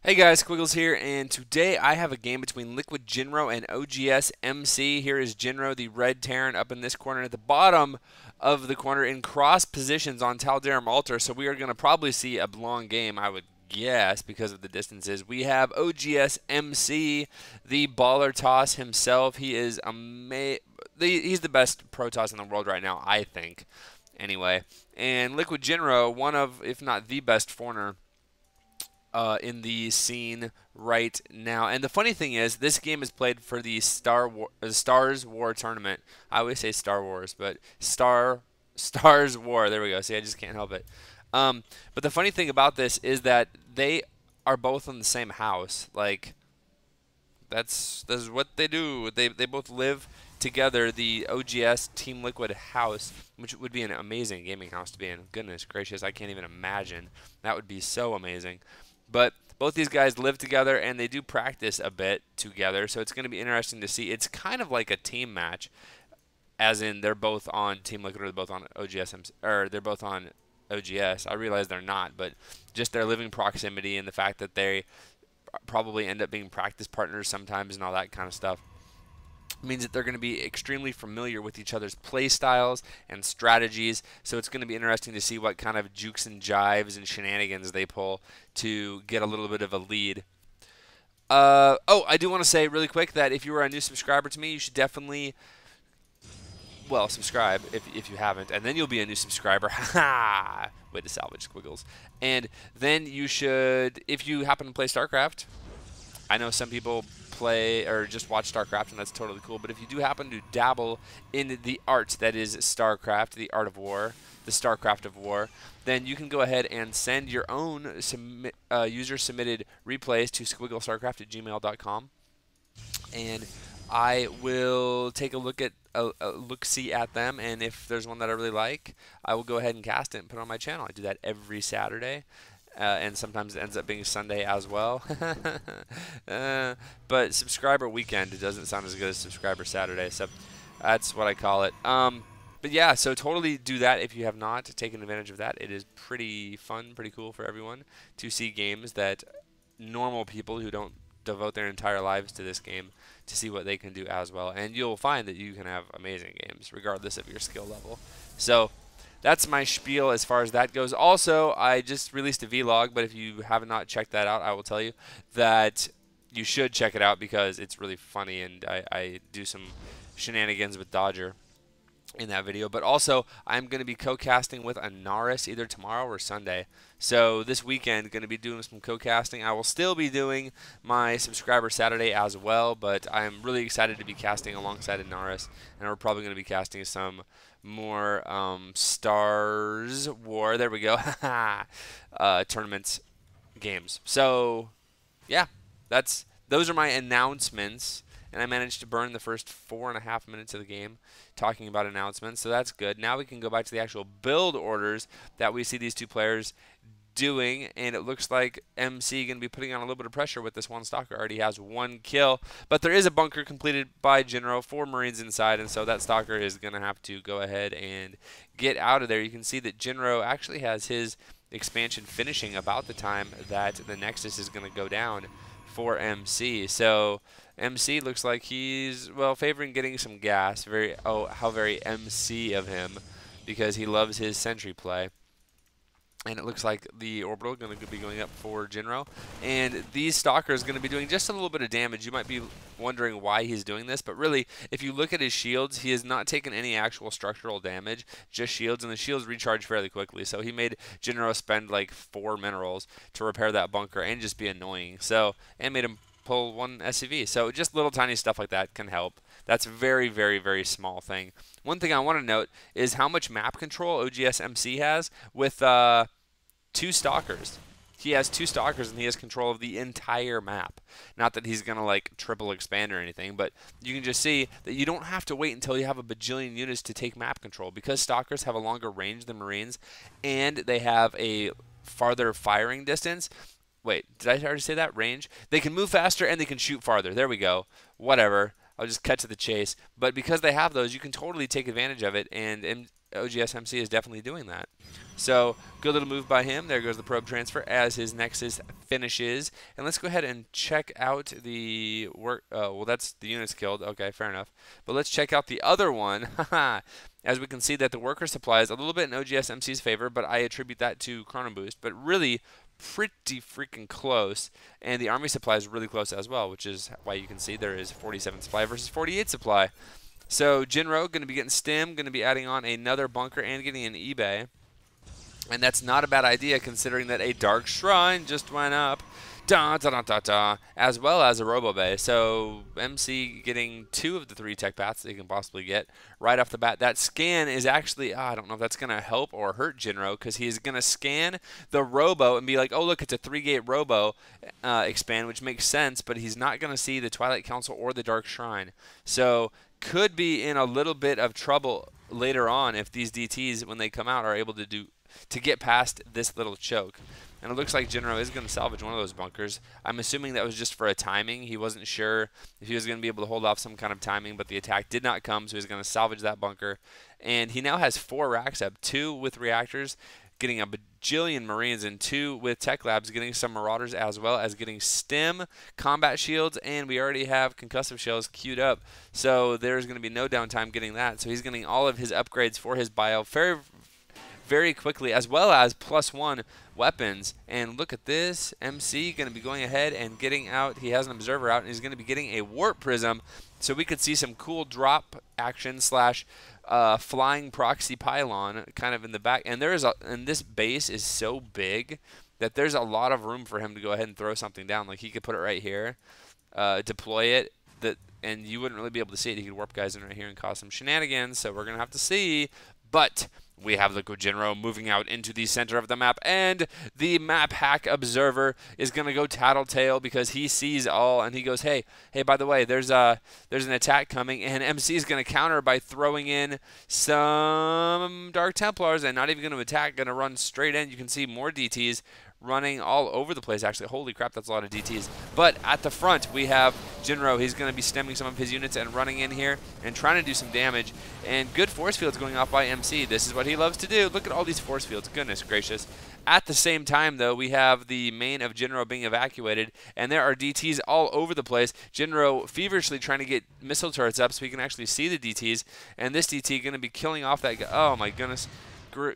Hey guys, Squiggles here, and today I have a game between LiquidJinro and oGsMC. Here is Jinro, the red Terran, up in this corner at the bottom of the corner in cross positions on darim altar. So we are going to probably see a long game, I would guess, because of the distances. We have oGsMC, the baller toss himself. He is he's the best Protoss in the world right now, I think. Anyway, and LiquidJinro, one of, if not the best foreigner in the scene right now. And the funny thing is, this game is played for the Stars War tournament. I always say Star Wars, but Stars War. There we go. See, I just can't help it. But the funny thing about this is that they are both in the same house. Like that's what they do. They both live together. The OGS Team Liquid house, which would be an amazing gaming house to be in. Goodness gracious, I can't even imagine. That would be so amazing. But both these guys live together and they do practice a bit together, so it's going to be interesting to see. It's kind of like a team match, as in they're both on Team Liquid or they're both on OGS, or they're both on OGS. I realize they're not, but just their living proximity and the fact that they probably end up being practice partners sometimes and all that kind of stuff means that they're going to be extremely familiar with each other's play styles and strategies. So it's going to be interesting to see what kind of jukes and jives and shenanigans they pull to get a little bit of a lead. Oh, I do want to say really quick that if you are a new subscriber to me, you should definitely, well, subscribe if you haven't, and then you'll be a new subscriber. Ha! Way to salvage, Squiggles. And then you should, if you happen to play StarCraft, I know some people play or just watch StarCraft, and that's totally cool. But if you do happen to dabble in the art that is StarCraft, the art of war, the StarCraft of war, then you can go ahead and send your own user-submitted replays to SquigglesStarcraft@gmail.com, and I will take a look at look-see at them, and if there's one that I really like, I will go ahead and cast it and put it on my channel. I do that every Saturday. And sometimes it ends up being Sunday as well. But subscriber weekend doesn't sound as good as subscriber Saturday, so that's what I call it. But yeah, so totally do that if you have not taken advantage of that. It is pretty fun, pretty cool for everyone to see games that normal people who don't devote their entire lives to this game to see what they can do as well. And you'll find that you can have amazing games regardless of your skill level. So that's my spiel as far as that goes. Also, I just released a vlog, but if you have not checked that out, I will tell you that you should check it out because it's really funny, and I do some shenanigans with Dodger in that video. But also, I'm going to be co-casting with Anaris either tomorrow or Sunday. So this weekend, going to be doing some co-casting. I will still be doing my subscriber Saturday as well, but I'm really excited to be casting alongside Anaris, and we're probably going to be casting some more Stars War. There we go. Tournaments games. So yeah, those are my announcements. And I managed to burn the first 4.5 minutes of the game talking about announcements, so that's good. Now we can go back to the actual build orders that we see these two players doing, and it looks like MC going to be putting on a little bit of pressure with this one stalker. Already has 1 kill, but there is a bunker completed by Jinro, 4 Marines inside, and so that stalker is going to have to go ahead and get out of there. You can see that Jinro actually has his expansion finishing about the time that the Nexus is going to go down for MC. So MC looks like he's, well, favoring getting some gas. How very MC of him, because he loves his sentry play. And it looks like the orbital going to be going up for Jinro. And these stalkers going to be doing just a little bit of damage. You might be wondering why he's doing this, but really, if you look at his shields, he has not taken any actual structural damage, just shields, and the shields recharge fairly quickly. So he made Jinro spend like 4 minerals to repair that bunker and just be annoying. So, and made him pull 1 SCV. So just little tiny stuff like that can help. That's a very, very, very small thing. One thing I want to note is how much map control oGsMC has with 2 stalkers. He has 2 stalkers and he has control of the entire map. Not that he's going to like triple expand or anything, but you can just see that you don't have to wait until you have a bajillion units to take map control, because stalkers have a longer range than Marines and they have a farther firing distance. Wait, did I already say that? Range? They can move faster and they can shoot farther. There we go. Whatever. I'll just cut to the chase. But because they have those, you can totally take advantage of it. And oGsMC is definitely doing that. So good little move by him. There goes the probe transfer as his Nexus finishes. And let's go ahead and check out the work. Well, that's the units killed. Okay, fair enough. But let's check out the other one. As we can see that the worker supply is a little bit in oGsMC's favor, but I attribute that to Chrono Boost. But really pretty freaking close. And the army supply is really close as well, which is why you can see there is 47 supply versus 48 supply. So Jinro going to be getting stim, going to be adding on another bunker and getting an eBay. And that's not a bad idea considering that a Dark Shrine just went up. Da, da, da, da, da, as well as a Robo Bay. So MC getting 2 of the 3 tech paths that he can possibly get right off the bat. That scan is actually, I don't know if that's going to help or hurt Jinro, because he's going to scan the Robo and be like, oh, look, it's a 3-gate Robo expand, which makes sense, but he's not going to see the Twilight Council or the Dark Shrine. So could be in a little bit of trouble later on if these DTs, when they come out, are able to get past this little choke. And it looks like Jinro is going to salvage one of those bunkers. I'm assuming that was just for a timing. He wasn't sure if he was going to be able to hold off some kind of timing, but the attack did not come, so he's going to salvage that bunker. And he now has 4 racks up, 2 with reactors, getting a bajillion Marines, and 2 with Tech Labs, getting some Marauders as well as getting stim, combat shields, and we already have concussive shells queued up. So there's going to be no downtime getting that. So he's getting all of his upgrades for his bio very quickly, as well as +1 weapons. And look at this, MC going to be going ahead and getting out. He has an observer out, and he's going to be getting a warp prism, so we could see some cool drop action slash flying proxy pylon kind of in the back. And and this base is so big that there's a lot of room for him to go ahead and throw something down. Like he could put it right here, deploy it, and you wouldn't really be able to see it. He could warp guys in right here and cause some shenanigans. So we're gonna have to see, but we have LiquidJinro moving out into the center of the map, and the map hack observer is going to go tattletale because he sees all, and he goes, hey, by the way, there's an attack coming, and MC is going to counter by throwing in some Dark Templars, and not even going to attack, going to run straight in. You can see more DTs running all over the place, actually. Holy crap, that's a lot of DTs. But at the front, we have Jinro. He's going to be stemming some of his units and running in here and trying to do some damage. And good force fields going off by MC. This is what he loves to do. Look at all these force fields. Goodness gracious. At the same time, though, we have the main of Jinro being evacuated, and there are DTs all over the place. Jinro feverishly trying to get missile turrets up so we can actually see the DTs. And this DT going to be killing off that guy. Oh, my goodness.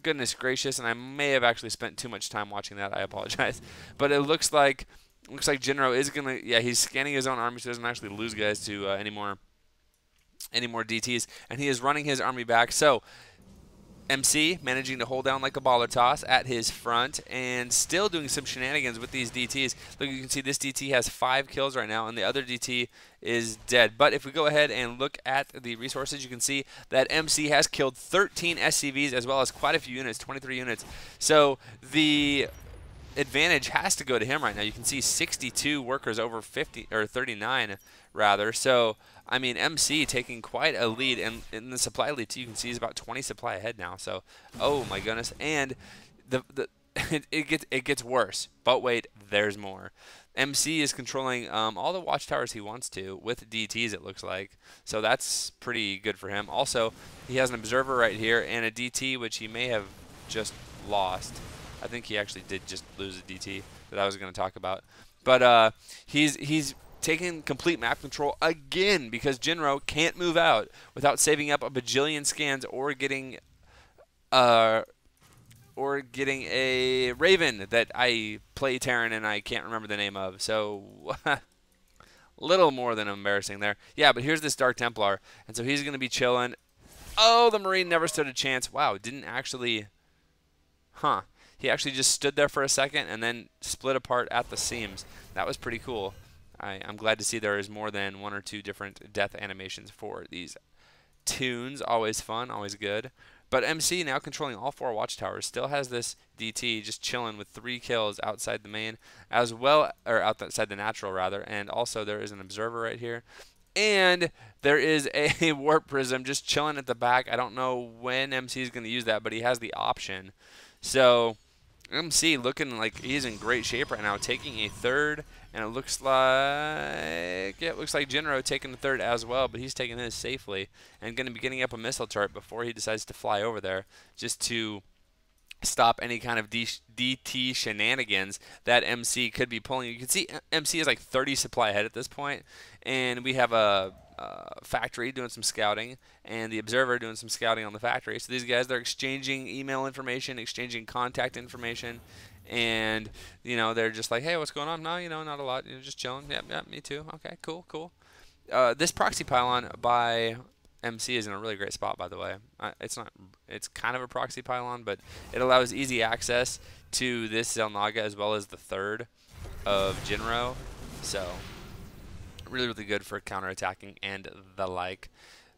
Goodness gracious, and I may have actually spent too much time watching that. I apologize. But it looks like Jinro is gonna, yeah, he's scanning his own army so he doesn't actually lose guys to any more DTs, and he is running his army back. So MC managing to hold down like a baller toss at his front and still doing some shenanigans with these DTs. Look, you can see this DT has 5 kills right now, and the other DT is dead. But if we go ahead and look at the resources, you can see that MC has killed 13 SCVs as well as quite a few units, 23 units. So the advantage has to go to him right now. You can see 62 workers over 50 or 39 rather. So I mean, MC taking quite a lead, and in the supply lead too, you can see he's about 20 supply ahead now. So, oh my goodness, and it gets worse. But wait, there's more. MC is controlling all the watchtowers he wants to with DTs, it looks like. So that's pretty good for him. Also, he has an observer right here and a DT, which he may have just lost. I think he actually did just lose a DT that I was going to talk about. But he's taking complete map control again because Jinro can't move out without saving up a bajillion scans or getting a Raven that I play Terran and I can't remember the name of. So little more than embarrassing there. Yeah, but here's this Dark Templar, and so he's going to be chilling. Oh, the Marine never stood a chance. Wow, didn't actually... Huh. He actually just stood there for a second and then split apart at the seams. That was pretty cool. I'm glad to see there is more than 1 or 2 different death animations for these tunes. Always fun, always good. But MC now controlling all 4 watchtowers. Still has this DT just chilling with 3 kills outside the main, as well, or outside the natural rather. And also there is an observer right here. And there is a warp prism just chilling at the back. I don't know when MC is going to use that, but he has the option. So MC looking like he's in great shape right now, taking a third, and it looks like Jinro taking the third as well, but he's taking his safely and going to be getting up a missile turret before he decides to fly over there, just to stop any kind of DT shenanigans that MC could be pulling. You can see MC is like 30 supply ahead at this point, and we have a factory doing some scouting and the observer doing some scouting on the factory. So these guys, they're exchanging email information, exchanging contact information, and they're just like, hey, what's going on? No, not a lot, just chilling. Yep, me too. Okay, cool. This proxy pylon by MC is in a really great spot, by the way. It's kind of a proxy pylon, but it allows easy access to this Xel'Naga as well as the third of Jinro. So really good for counterattacking and the like.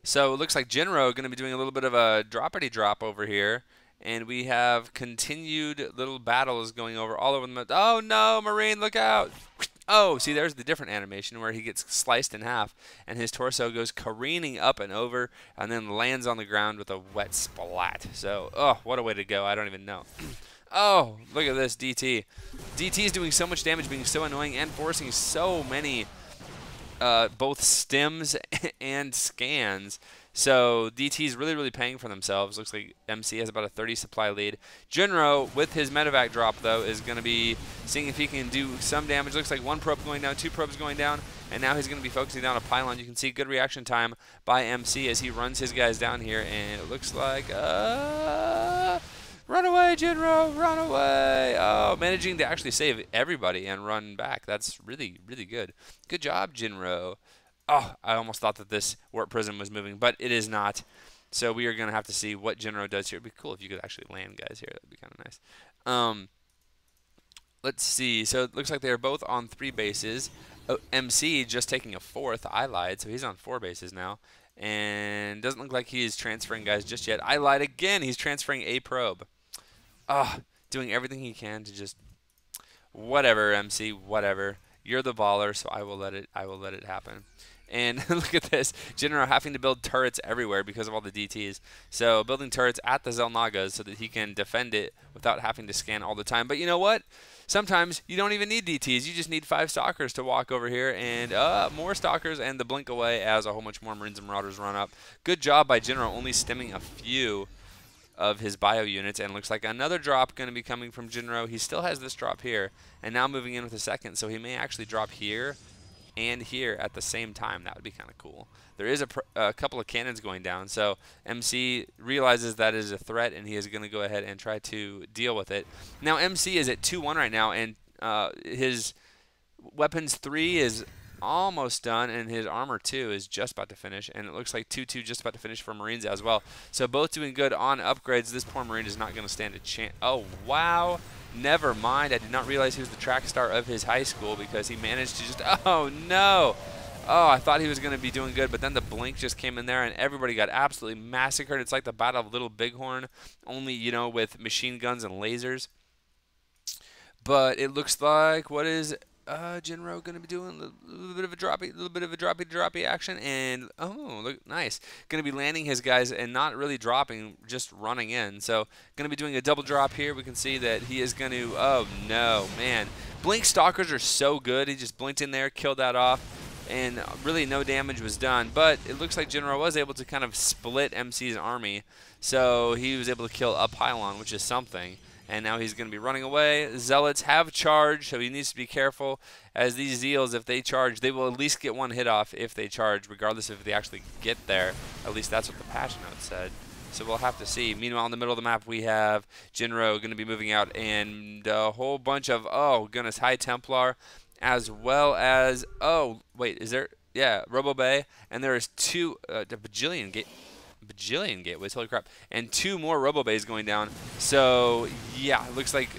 So it looks like Jinro going to be doing a little bit of a droppity drop over here, and we have continued little battles going over all over the map. Oh no, Marine, look out! Oh, see, there's the different animation where he gets sliced in half, and his torso goes careening up and over, and then lands on the ground with a wet splat. So, oh, what a way to go! I don't even know. Oh, look at this DT. DT is doing so much damage, being so annoying, and forcing so many both stims and scans. So DT's really paying for themselves. Looks like MC has about a 30 supply lead. Jinro, with his medevac drop, though, is going to be seeing if he can do some damage. Looks like one probe going down, two probes going down, and now he's going to be focusing down a pylon. You can see good reaction time by MC as he runs his guys down here, and it looks like run away, Jinro, run away. Oh, managing to actually save everybody and run back. That's really good. Good job, Jinro. Oh, I almost thought that this warp prism was moving, but it is not. So we are going to have to see what Jinro does here. It'd be cool if you could actually land guys here. That'd be kind of nice. Let's see. So it looks like they are both on 3 bases. MC just taking a 4th. I lied, so he's on 4 bases now. And doesn't look like he is transferring guys just yet. I lied again. He's transferring a probe. Doing everything he can to just whatever, MC, whatever. You're the baller, so I will let it happen. And look at this, Jinro having to build turrets everywhere because of all the DTs. So building turrets at the Xel'Nagas so that he can defend it without having to scan all the time. But you know what? Sometimes you don't even need DTs. You just need 5 stalkers to walk over here, and more stalkers and the blink away as a whole bunch more Marines and Marauders run up. Good job by Jinro, only stemming a few of his bio units, and looks like another drop going to be coming from Jinro. He still has this drop here, and now moving in with a second, so he may actually drop here and here at the same time. That would be kind of cool. There is a couple of cannons going down, so MC realizes that is a threat, and he is going to go ahead and try to deal with it. Now MC is at 2-1 right now, and his weapons 3 is almost done, and his armor 2 is just about to finish, and it looks like 2-2 just about to finish for Marines as well. So both doing good on upgrades. This poor Marine is not going to stand a chance. Oh, wow. Never mind. I did not realize he was the track star of his high school because he managed to just, oh no. Oh, I thought he was going to be doing good, but then the blink just came in there, and everybody got absolutely massacred. It's like the Battle of Little Bighorn, only, with machine guns and lasers. But it looks like, what is Jinro going to be doing? A little bit of a droppy action, and oh, look, nice. Going to be landing his guys and not really dropping, just running in. So going to be doing a double drop here. We can see that he is going to, oh no, man. Blink stalkers are so good. He just blinked in there, killed that off, and really no damage was done. But it looks like Jinro was able to kind of split MC's army, so he was able to kill a pylon, which is something. And now he's going to be running away. Zealots have charged, so he needs to be careful. As these Zeals, if they charge, they will at least get 1 hit off if they charge, regardless if they actually get there. At least that's what the patch note said. So we'll have to see. Meanwhile, in the middle of the map, we have Jinro going to be moving out, and a whole bunch of, oh goodness, High Templar, as well as, oh, wait, is there, yeah, Robo Bay, and there is 2, bajillion gateways, holy crap, and 2 more Robo Bays going down. So yeah, it looks like,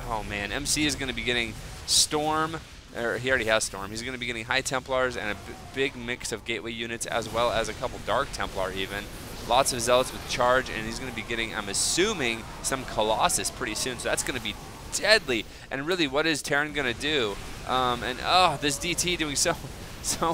oh man, MC is going to be getting Storm, or he already has Storm. He's going to be getting High Templars and a big mix of gateway units, as well as a couple Dark Templar even. Lots of Zealots with charge, and he's going to be getting, I'm assuming, some Colossus pretty soon. So that's going to be deadly. And really, what is Terran going to do? And oh, this DT doing so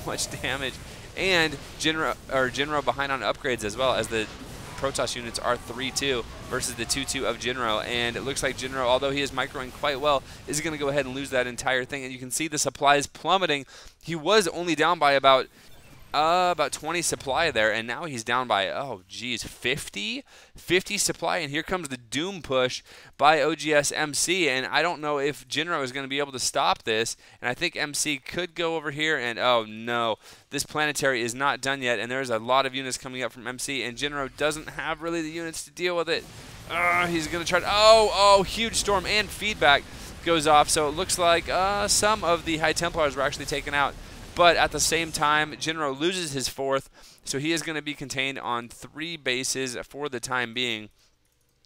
much damage. And Jinro behind on upgrades as well, as the Protoss units are 3-2 versus the 2-2 of Jinro. And it looks like Jinro, although he is microing quite well, is going to go ahead and lose that entire thing. And you can see the supplies plummeting. He was only down by about 20 supply there, and now he's down by, oh geez, 50 supply, and here comes the doom push by oGsMC, and I don't know if Jinro is going to be able to stop this, and I think MC could go over here, and oh no, this planetary is not done yet, and there's a lot of units coming up from MC, and Jinro doesn't have really the units to deal with it. He's going to try to, oh, huge storm, and feedback goes off, so it looks like some of the High Templars were actually taken out. But at the same time, Jinro loses his 4th, so he is going to be contained on 3 bases for the time being.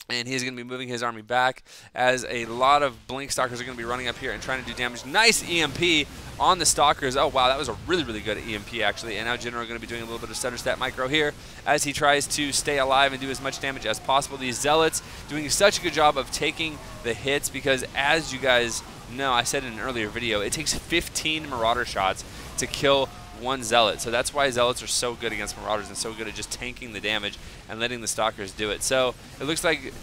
And he's going to be moving his army back as a lot of Blink Stalkers are going to be running up here and trying to do damage. Nice EMP on the Stalkers. Oh, wow, that was a really, really good EMP, actually. And now Jinro is going to be doing a little bit of stutter stat micro here as he tries to stay alive and do as much damage as possible. These Zealots doing such a good job of taking the hits because, as you guys know, I said in an earlier video, it takes 15 Marauder shots to kill 1 Zealot. So that's why Zealots are so good against Marauders and so good at just tanking the damage and letting the Stalkers do it. So it looks like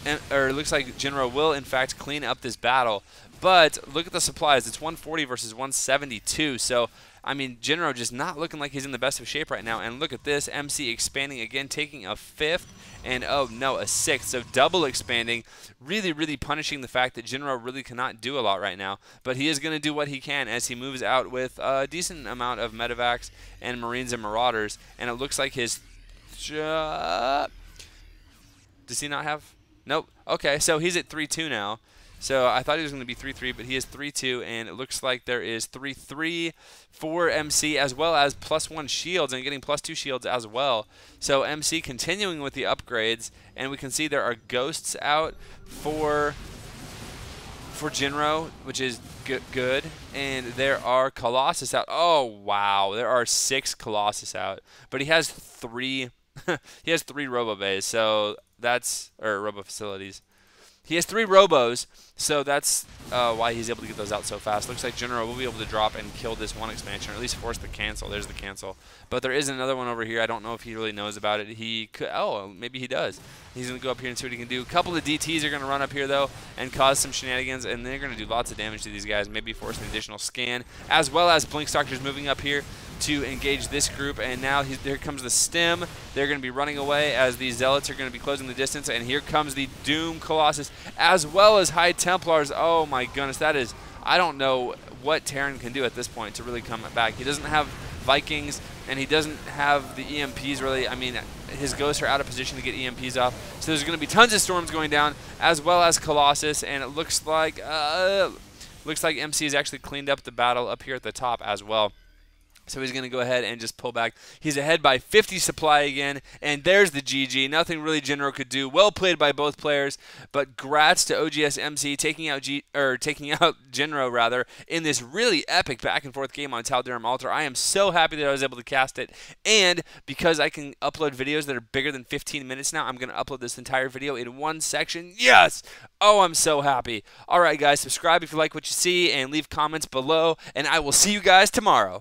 Jinro will in fact clean up this battle. But look at the supplies. It's 140 versus 172. So I mean, Jinro just not looking like he's in the best of shape right now. And look at this, MC expanding again, taking a 5th, and oh no, a 6th. So double expanding, really, really punishing the fact that Jinro really cannot do a lot right now. But he is going to do what he can as he moves out with a decent amount of medevacs and Marines and Marauders. And it looks like his... Does he not have... Nope. Okay, so he's at 3-2 now. So I thought he was going to be 3-3, but he is 3-2, and it looks like there is 3-3 for MC, as well as +1 shields and getting +2 shields as well. So MC continuing with the upgrades, and we can see there are ghosts out for Jinro, which is good, and there are Colossus out. Oh wow, there are 6 Colossus out, but he has 3. He has 3 Robo Bays, so that's Robo Facilities. He has 3 Robos, so that's why he's able to get those out so fast. Looks like Jinro will be able to drop and kill this one expansion, or at least force the cancel. There's the cancel. But there is another one over here. I don't know if he really knows about it. He could. Oh, maybe he does. He's going to go up here and see what he can do. A couple of DTs are going to run up here, though, and cause some shenanigans, and they're going to do lots of damage to these guys, maybe force an additional scan, as well as Blink Stalkers moving up here to engage this group, and now here comes the stem. They're going to be running away as these Zealots are going to be closing the distance, and here comes the Doom Colossus, as well as High Templars. Oh my goodness, that is, I don't know what Terran can do at this point to really come back. He doesn't have Vikings, and he doesn't have the EMPs really. I mean, his ghosts are out of position to get EMPs off, so there's going to be tons of storms going down, as well as Colossus, and it looks like MC has actually cleaned up the battle up here at the top as well. So he's going to go ahead and just pull back. He's ahead by 50 supply again, and there's the GG. Nothing really Jinro could do. Well played by both players, but grats to oGsMC taking out Jinro rather in this really epic back and forth game on darim Altar. I am so happy that I was able to cast it, and because I can upload videos that are bigger than 15 minutes now, I'm going to upload this entire video in one section. Yes! Oh, I'm so happy. All right, guys, subscribe if you like what you see, and leave comments below, and I will see you guys tomorrow.